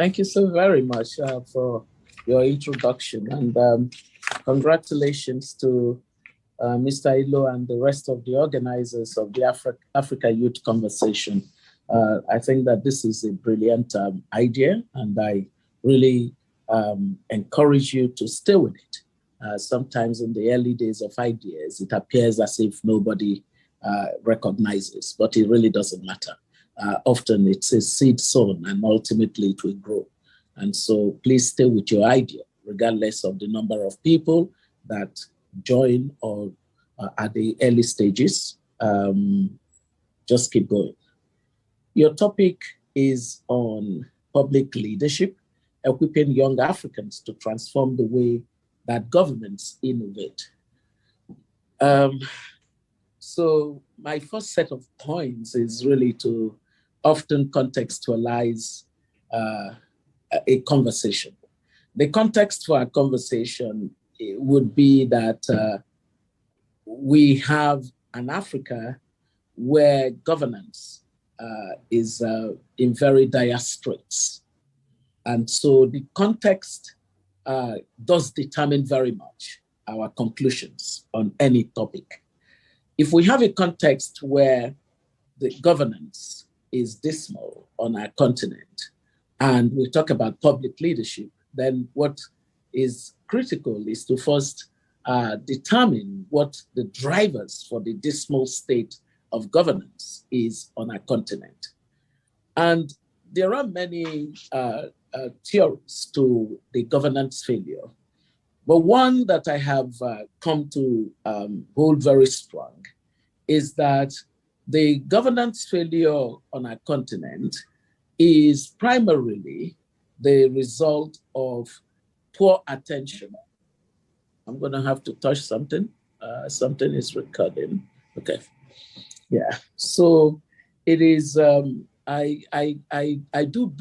Thank you so very much for your introduction, and congratulations to Mr. Ilo and the rest of the organizers of the Africa Youth Conversation. I think that this is a brilliant idea, and I really encourage you to stay with it. Sometimes in the early days of ideas, it appears as if nobody recognizes, but it really doesn't matter. Often it's a seed sown and ultimately it will grow. And so please stay with your idea, regardless of the number of people that join or at the early stages. Just keep going. Your topic is on public leadership, equipping young Africans to transform the way that governments innovate. So my first set of points is really to often contextualize a conversation. The context for a conversation would be that we have an Africa where governance is in very dire straits. And so the context does determine very much our conclusions on any topic. If we have a context where the governance is dismal on our continent, and we talk about public leadership, then what is critical is to first determine what the drivers for the dismal state of governance is on our continent. And there are many theories to the governance failure, but one that I have come to hold very strong is that the governance failure on our continent is primarily the result of poor attention. I'm going to have to touch something. Something is recording. Okay. Yeah. So it is. I do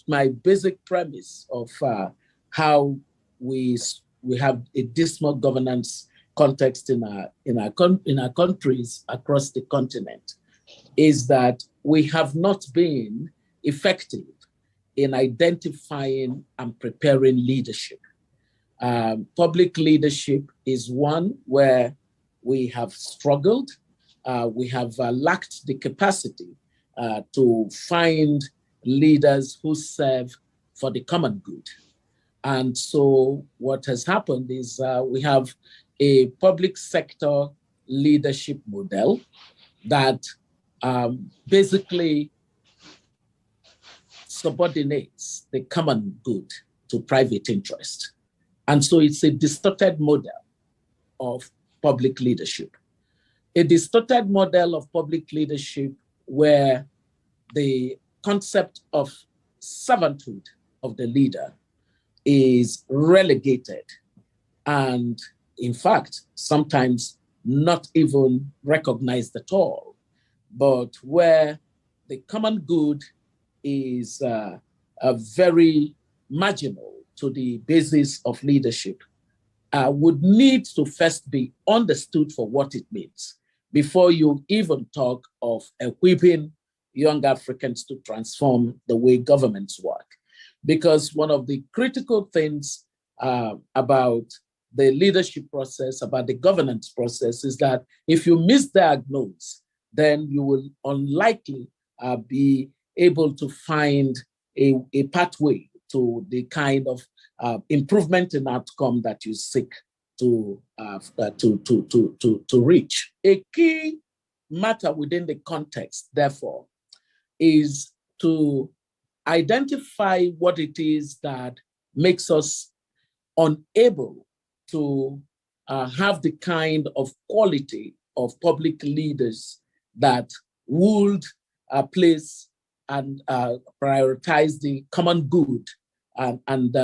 my basic premise of how we have a dismal governance context in our countries across the continent is that we have not been effective in identifying and preparing leadership. Public leadership is one where we have struggled. We have lacked the capacity to find leaders who serve for the common good. And so what has happened is we have a public sector leadership model that basically subordinates the common good to private interest. And so it's a distorted model of public leadership. A distorted model of public leadership where the concept of servanthood of the leader is relegated and, in fact, sometimes not even recognized at all, but where the common good is very marginal to the basis of leadership, would need to first be understood for what it means before you even talk of equipping young Africans to transform the way governments work. Because one of the critical things about the leadership process, about the governance process, is that if you misdiagnose, then you will unlikely be able to find a pathway to the kind of improvement in outcome that you seek to reach. A key matter within the context, therefore, is to identify what it is that makes us unable to have the kind of quality of public leaders that would place and prioritize the common good and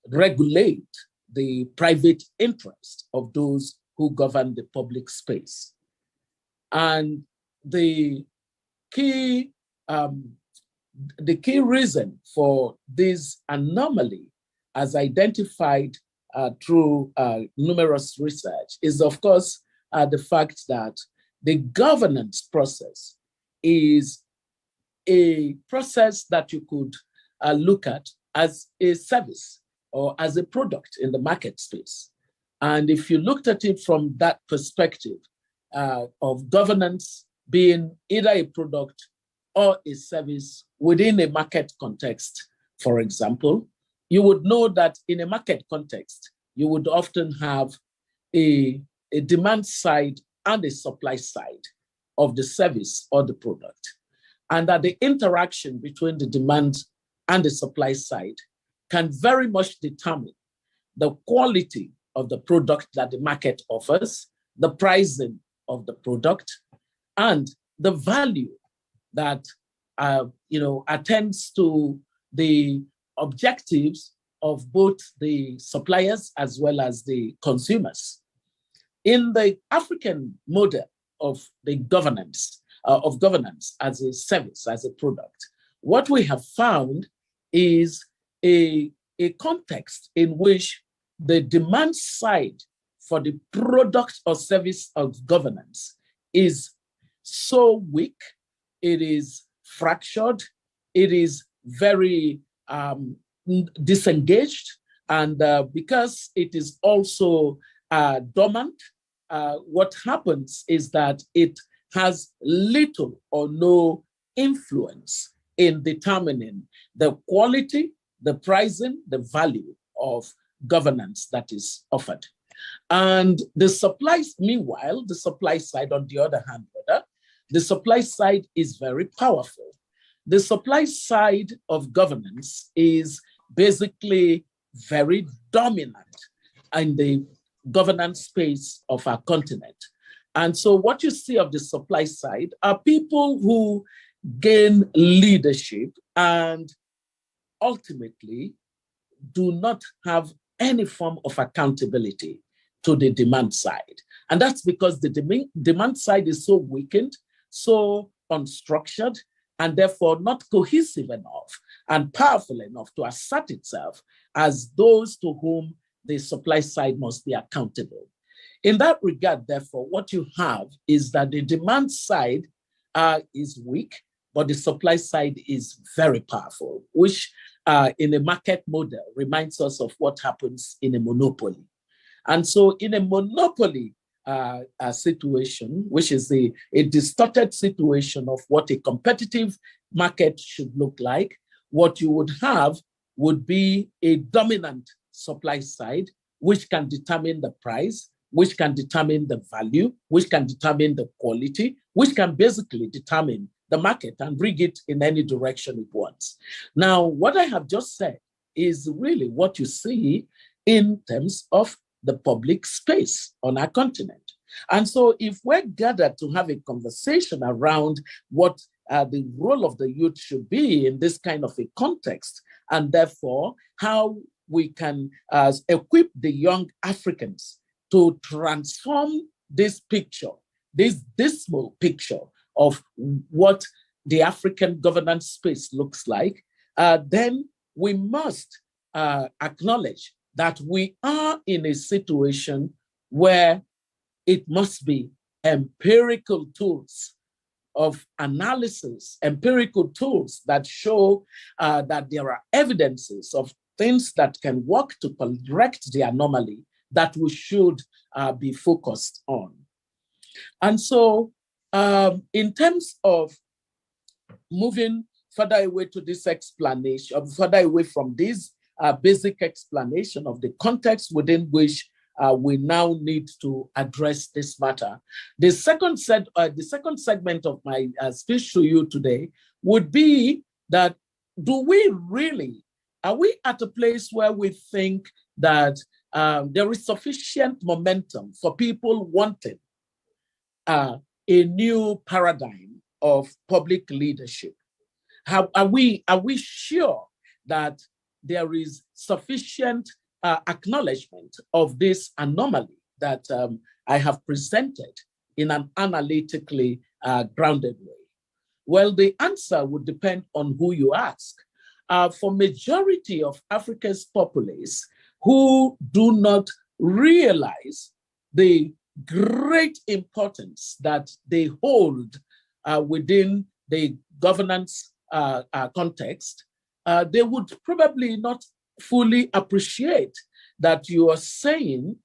regulate the private interest of those who govern the public space. And the key reason for this anomaly, as identified through numerous research, is of course the fact that the governance process is a process that you could look at as a service or as a product in the market space. And if you looked at it from that perspective of governance being either a product or a service within a market context, for example, you would know that in a market context, you would often have a demand side and a supply side of the service or the product. And that the interaction between the demand and the supply side can very much determine the quality of the product that the market offers, the pricing of the product, and the value that attends to the objectives of both the suppliers as well as the consumers. In the African model of the governance as a service, as a product, what we have found is a context in which the demand side for the product or service of governance is so weak, it is fractured, it is very disengaged, and because it is also dormant, what happens is that it has little or no influence in determining the quality, the pricing, the value of governance that is offered. And the supply, meanwhile, the supply side, on the other hand, the supply side is very powerful. The supply side of governance is basically very dominant in the governance space of our continent. And so what you see of the supply side are people who gain leadership and ultimately do not have any form of accountability to the demand side. And that's because the demand side is so weakened, so unstructured, and therefore not cohesive enough and powerful enough to assert itself as those to whom the supply side must be accountable. In that regard, therefore, what you have is that the demand side is weak, but the supply side is very powerful, which in a market model reminds us of what happens in a monopoly. And so in a monopoly situation, which is a distorted situation of what a competitive market should look like, what you would have would be a dominant supply side, which can determine the price, which can determine the value, which can determine the quality, which can basically determine the market and bring it in any direction it wants. Now, what I have just said is really what you see in terms of the public space on our continent. And so if we're gathered to have a conversation around what the role of the youth should be in this kind of a context, and therefore how we can equip the young Africans to transform this picture, this dismal picture of what the African governance space looks like, then we must acknowledge that we are in a situation where it must be empirical tools of analysis, empirical tools that show that there are evidences of things that can work to correct the anomaly that we should be focused on. And so in terms of moving further away to this explanation, further away from this basic explanation of the context within which we now need to address this matter, the second segment of my speech to you today would be that are we at a place where we think that there is sufficient momentum for people wanting a new paradigm of public leadership? Are we sure that there is sufficient acknowledgement of this anomaly that I have presented in an analytically grounded way? Well, the answer would depend on who you ask. For majority of Africa's populace who do not realize the great importance that they hold within the governance context, they would probably not fully appreciate that you are saying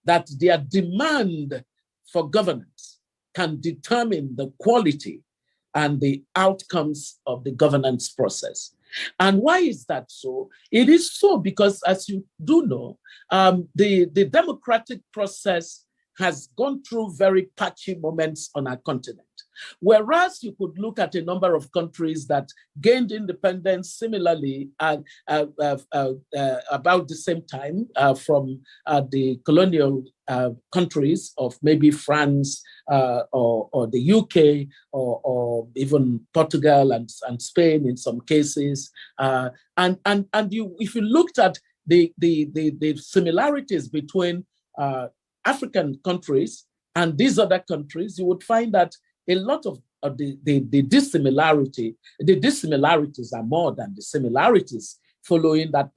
that their demand for governance can determine the quality and the outcomes of the governance process. And why is that so? It is so because, as you do know, the democratic process has gone through very patchy moments on our continent. Whereas you could look at a number of countries that gained independence similarly about the same time from the colonial countries of maybe France or the UK or even Portugal and Spain in some cases. And if you looked at the similarities between African countries and these other countries, you would find that a lot of the dissimilarities are more than the similarities following that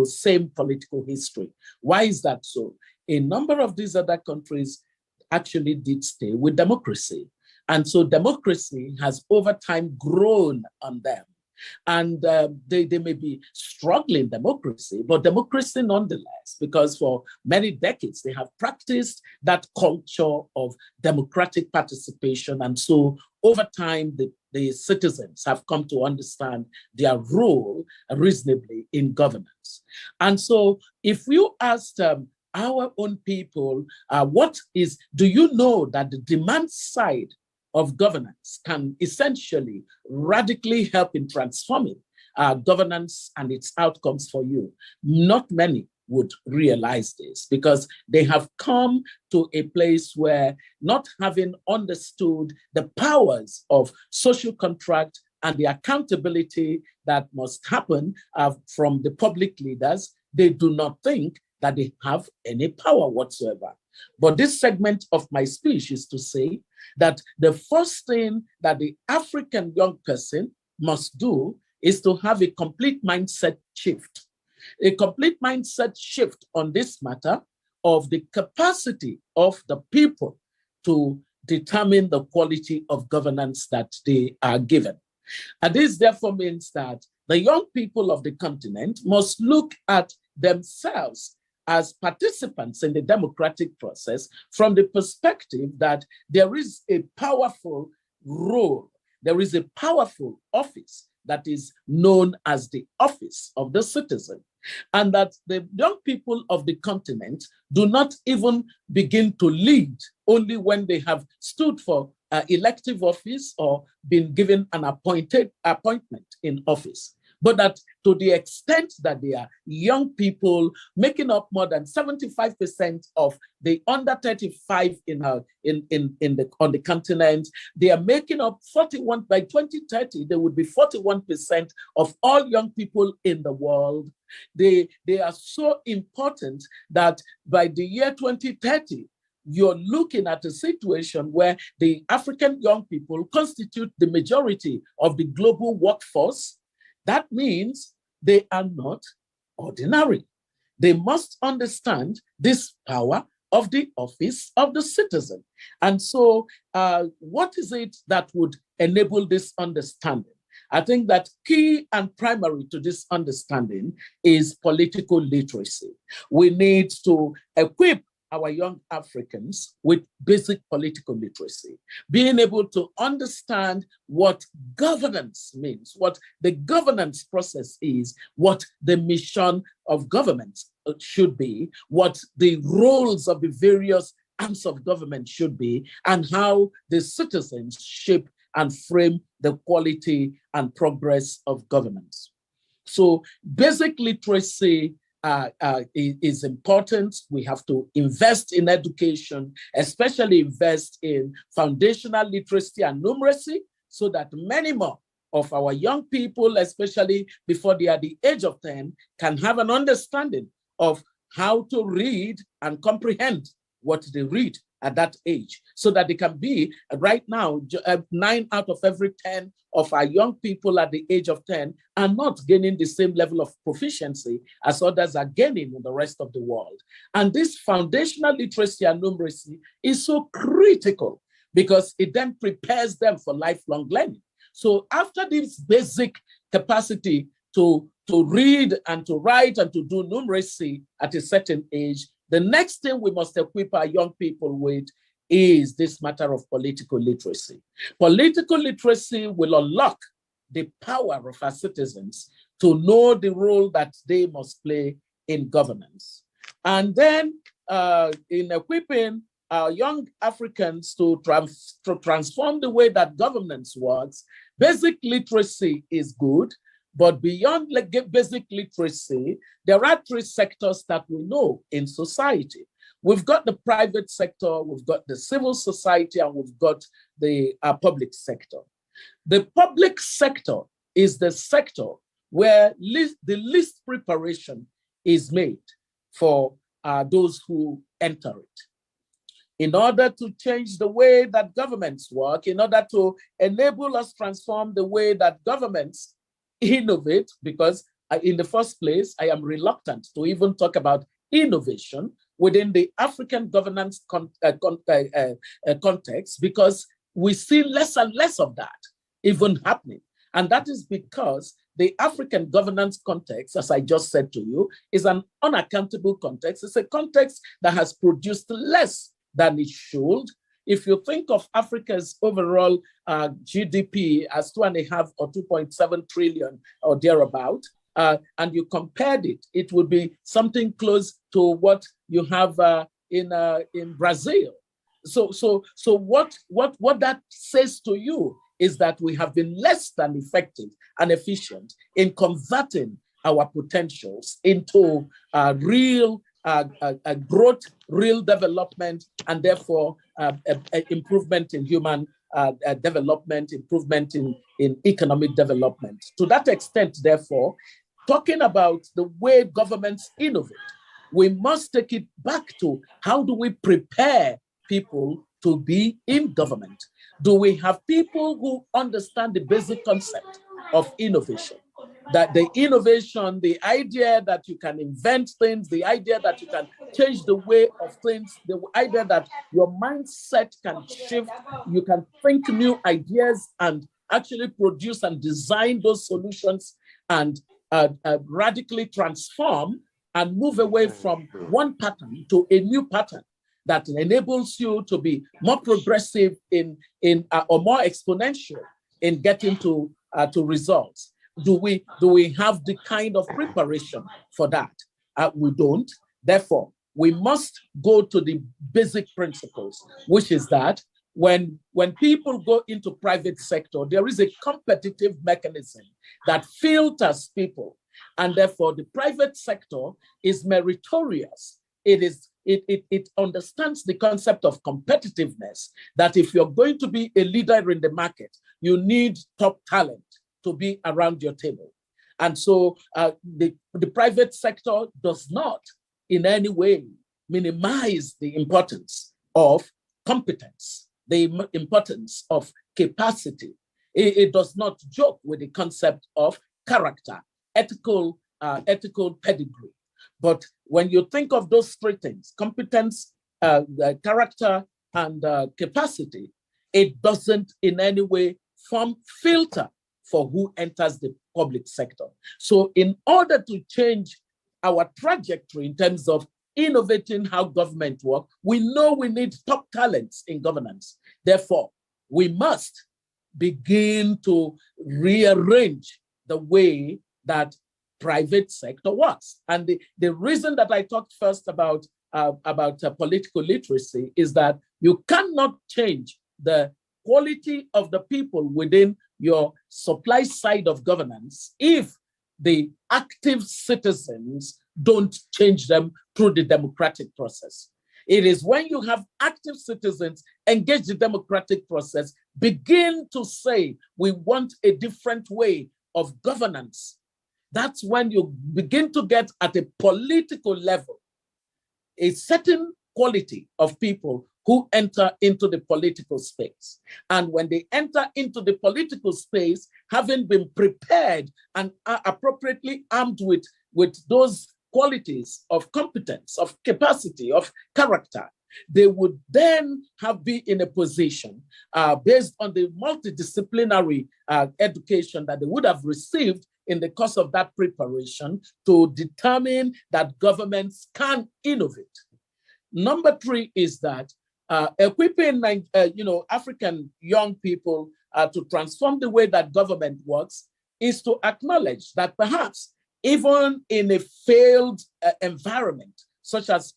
same political history. Why is that so? A number of these other countries actually did stay with democracy. And so democracy has over time grown on them. And they may be struggling democracy, but democracy nonetheless, because for many decades they have practiced that culture of democratic participation. And so over time, the citizens have come to understand their role reasonably in governance. And so if you asked our own people, do you know that the demand side of governance can essentially radically help in transforming governance and its outcomes for you? Not many would realize this because they have come to a place where, not having understood the powers of social contract and the accountability that must happen from the public leaders, they do not think that they have any power whatsoever. But this segment of my speech is to say that the first thing that the African young person must do is to have a complete mindset shift. A complete mindset shift on this matter of the capacity of the people to determine the quality of governance that they are given. And this therefore means that the young people of the continent must look at themselves as participants in the democratic process from the perspective that there is a powerful role, there is a powerful office that is known as the office of the citizen, and that the young people of the continent do not even begin to lead only when they have stood for elective office or been given an appointment in office. But that to the extent that they are young people making up more than 75% of the under 35 on the continent, they are making up 41, by 2030, there would be 41% of all young people in the world. They are so important that by the year 2030, you're looking at a situation where the African young people constitute the majority of the global workforce. That means they are not ordinary. They must understand this power of the office of the citizen. And so what is it that would enable this understanding? I think that key and primary to this understanding is political literacy. We need to equip our young Africans with basic political literacy, being able to understand what governance means, what the governance process is, what the mission of government should be, what the roles of the various arms of government should be, and how the citizens shape and frame the quality and progress of governance. So basic literacy is important. We have to invest in education, especially invest in foundational literacy and numeracy, so that many more of our young people, especially before they are the age of 10, can have an understanding of how to read and comprehend what they read at that age, so that they can be, right now, 9 out of every 10 of our young people at the age of 10 are not gaining the same level of proficiency as others are gaining in the rest of the world. And this foundational literacy and numeracy is so critical because it then prepares them for lifelong learning. So after this basic capacity to read and to write and to do numeracy at a certain age, the next thing we must equip our young people with is this matter of political literacy. Political literacy will unlock the power of our citizens to know the role that they must play in governance. And then in equipping our young Africans to transform the way that governance works, basic literacy is good, but beyond basic literacy, there are three sectors that we know in society. We've got the private sector, we've got the civil society, and we've got the public sector. The public sector is the sector where the least preparation is made for those who enter it. In order to change the way that governments work, in order to enable us transform the way that governments innovate, because in the first place, I am reluctant to even talk about innovation within the African governance context, because we see less and less of that even happening. And that is because the African governance context, as I just said to you, is an unaccountable context. It's a context that has produced less than it should. If you think of Africa's overall GDP as 2.5 or 2.7 trillion or thereabout, and you compared it, it would be something close to what you have in Brazil. So what that says to you is that we have been less than effective and efficient in converting our potentials into real growth, real development, and therefore improvement in human development, improvement in economic development. To that extent, therefore, talking about the way governments innovate, we must take it back to how do we prepare people to be in government? Do we have people who understand the basic concept of innovation? That the innovation, the idea that you can invent things, the idea that you can change the way of things, the idea that your mindset can shift, you can think new ideas and actually produce and design those solutions and radically transform and move away from one pattern to a new pattern that enables you to be more progressive or more exponential in getting to results. Do we have the kind of preparation for that? We don't. Therefore, we must go to the basic principles, which is that when people go into private sector, there is a competitive mechanism that filters people. And therefore, the private sector is meritorious. It understands the concept of competitiveness, that if you're going to be a leader in the market, you need top talent to be around your table. And so the private sector does not in any way minimize the importance of competence, the importance of capacity. It does not joke with the concept of character, ethical pedigree. But when you think of those three things, competence, character, and capacity, it doesn't in any way form filter for who enters the public sector. So in order to change our trajectory in terms of innovating how government works, we know we need top talents in governance. Therefore, we must begin to rearrange the way that private sector works. And the reason that I talked first about political literacy is that you cannot change the quality of the people within your supply side of governance if the active citizens don't change them through the democratic process. It is when you have active citizens engage the democratic process, begin to say, we want a different way of governance. That's when you begin to get at a political level a certain quality of people who enter into the political space. And when they enter into the political space, having been prepared and appropriately armed with those qualities of competence, of capacity, of character, they would then be in a position based on the multidisciplinary education that they would have received in the course of that preparation to determine that governments can innovate. Number three is that equipping African young people to transform the way that government works is to acknowledge that perhaps even in a failed environment, such as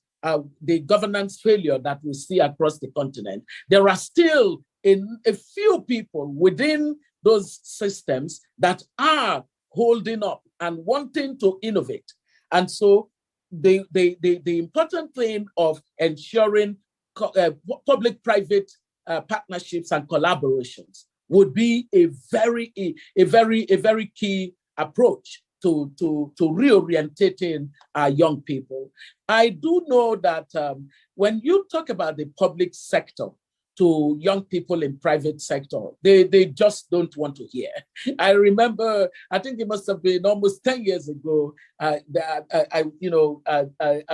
the governance failure that we see across the continent, there are still a few people within those systems that are holding up and wanting to innovate. And so the important thing of ensuring public-private partnerships and collaborations would be a very key approach to reorientating our young people. I do know that when you talk about the public sector to young people in private sector, they just don't want to hear. I remember, I think it must have been almost 10 years ago, that I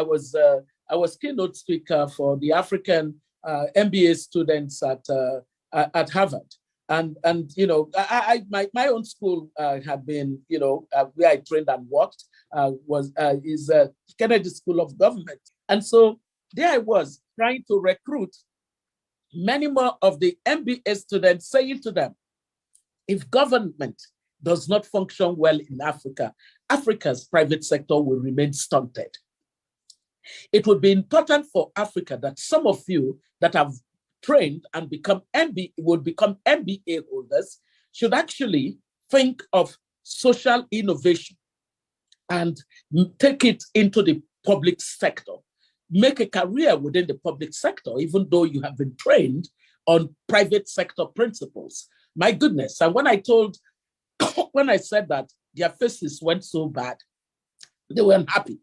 was keynote speaker for the African MBA students at Harvard. And my own school had been, where I trained and worked, is Kennedy School of Government. And so there I was trying to recruit many more of the MBA students, saying to them, if government does not function well in Africa, Africa's private sector will remain stunted. It would be important for Africa that some of you that have trained and become MBA holders should actually think of social innovation and take it into the public sector. Make a career within the public sector, even though you have been trained on private sector principles. My goodness. And when I said that, their faces went so bad, they were unhappy.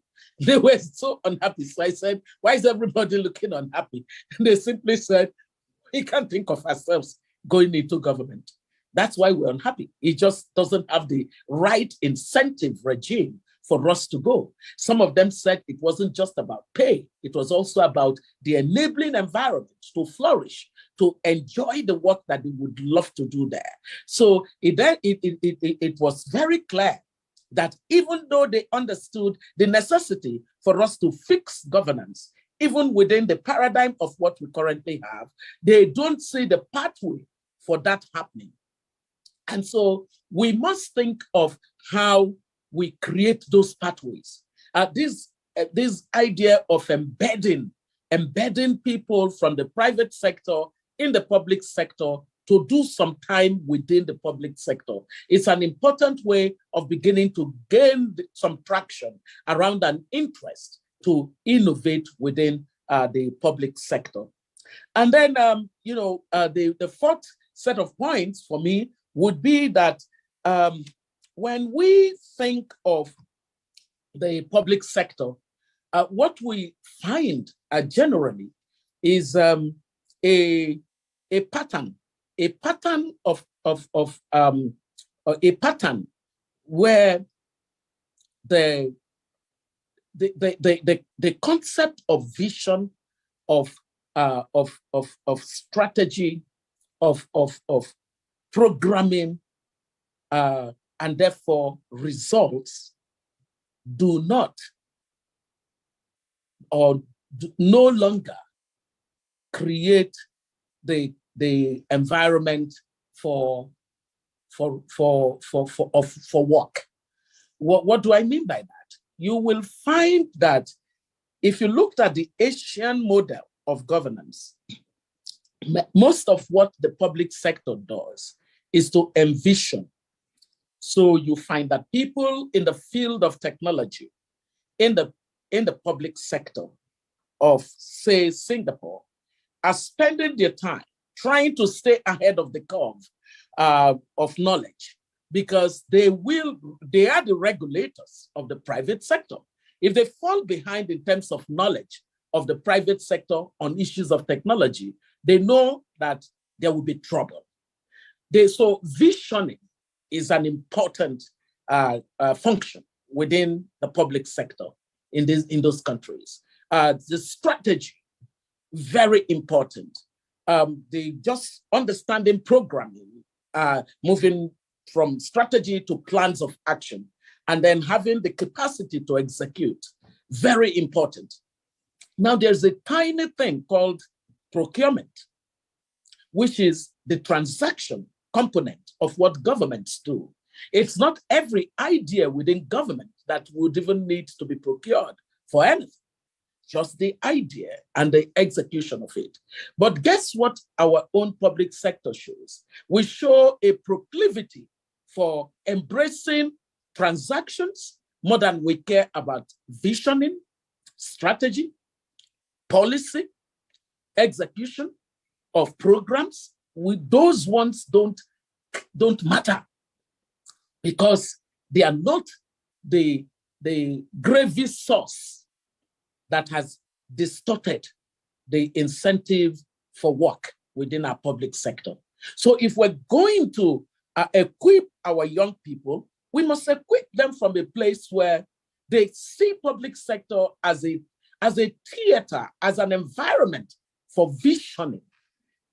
They were so unhappy. So I said, why is everybody looking unhappy? And they simply said, we can't think of ourselves going into government. That's why we're unhappy. It just doesn't have the right incentive regime for us to go. Some of them said it wasn't just about pay, it was also about the enabling environment to flourish, to enjoy the work that they would love to do there. So it was very clear that even though they understood the necessity for us to fix governance, even within the paradigm of what we currently have, they don't see the pathway for that happening. And so we must think of how we create those pathways. This idea of embedding people from the private sector in the public sector to do some time within the public sector. It's an important way of beginning to gain some traction around an interest to innovate within the public sector. And then, the fourth set of points for me would be that when we think of the public sector, what we find generally is a pattern where the concept of vision, of strategy, of programming, and therefore results do not or no longer create the environment for work. What do I mean by that? You will find that if you looked at the Asian model of governance, most of what the public sector does is to envision. So you find that people in the field of technology, in the public sector of, say, Singapore, are spending their time trying to stay ahead of the curve of knowledge, because they are the regulators of the private sector. If they fall behind in terms of knowledge of the private sector on issues of technology, they know that there will be trouble. So visioning is an important function within the public sector in those countries. The strategy, very important. The just understanding programming, moving from strategy to plans of action, and then having the capacity to execute. Very important. Now, there's a tiny thing called procurement, which is the transaction component of what governments do. It's not every idea within government that would even need to be procured for anything, just the idea and the execution of it. But guess what our own public sector shows? We show a proclivity for embracing transactions more than we care about visioning, strategy, policy, execution of programs. Those ones don't matter, because they are not the gravy sauce that has distorted the incentive for work within our public sector. So if we're going to equip our young people, we must equip them from a place where they see public sector as a theater, as an environment for visioning,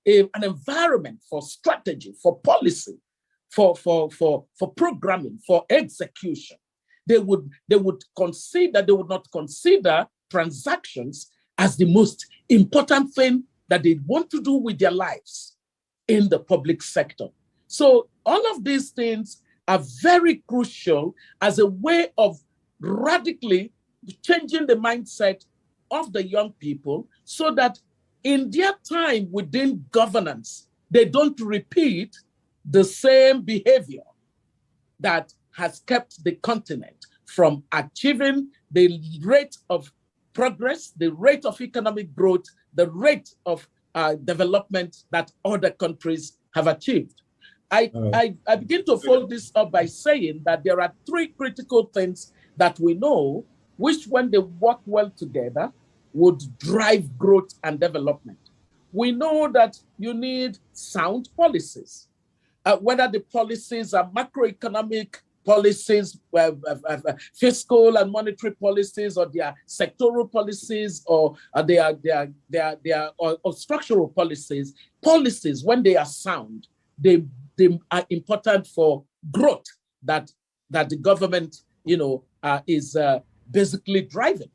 an environment for strategy, for policy, for programming, for execution. They would not consider transactions as the most important thing that they want to do with their lives in the public sector. So all of these things are very crucial as a way of radically changing the mindset of the young people, so that in their time within governance, they don't repeat the same behavior that has kept the continent from achieving the rate of progress, the rate of economic growth, the rate of development that other countries have achieved. I begin to fold this up by saying that there are three critical things that we know, which when they work well together, would drive growth and development. We know that you need sound policies, whether the policies are macroeconomic policies, fiscal and monetary policies, or they are sectoral policies, or they are structural policies. Policies, when they are sound, they are important for growth that the government, is basically driving.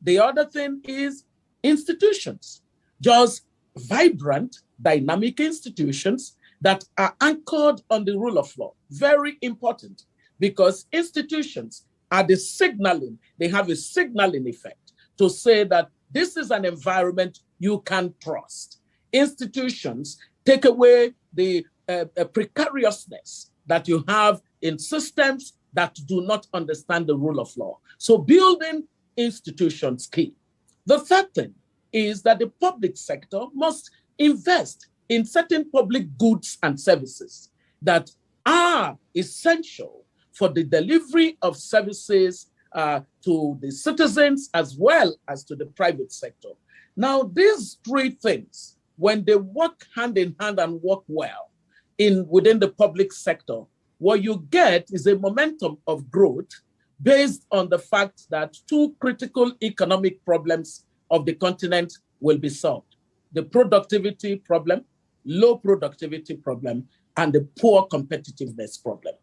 The other thing is institutions, just vibrant, dynamic institutions that are anchored on the rule of law. Very important, because institutions are the signaling, they have a signaling effect to say that this is an environment you can trust. Institutions take away the precariousness that you have in systems that do not understand the rule of law. So building institutions key. The third thing is that the public sector must invest in certain public goods and services that are essential for the delivery of services to the citizens as well as to the private sector. Now, these three things, when they work hand in hand and work well within the public sector, what you get is a momentum of growth based on the fact that two critical economic problems of the continent will be solved: the productivity problem, low productivity problem, and the poor competitiveness problem.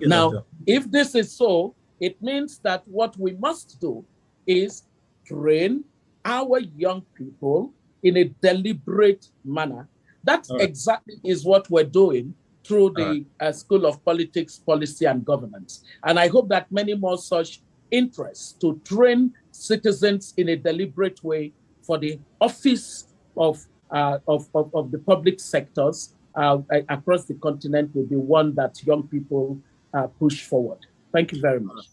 Now, if this is so, it means that what we must do is train our young people in a deliberate manner. That exactly is what we're doing through the School of Politics, Policy, and Governance. And I hope that many more such interests to train citizens in a deliberate way for the office of the public sectors across the continent will be one that young people push forward. Thank you very much.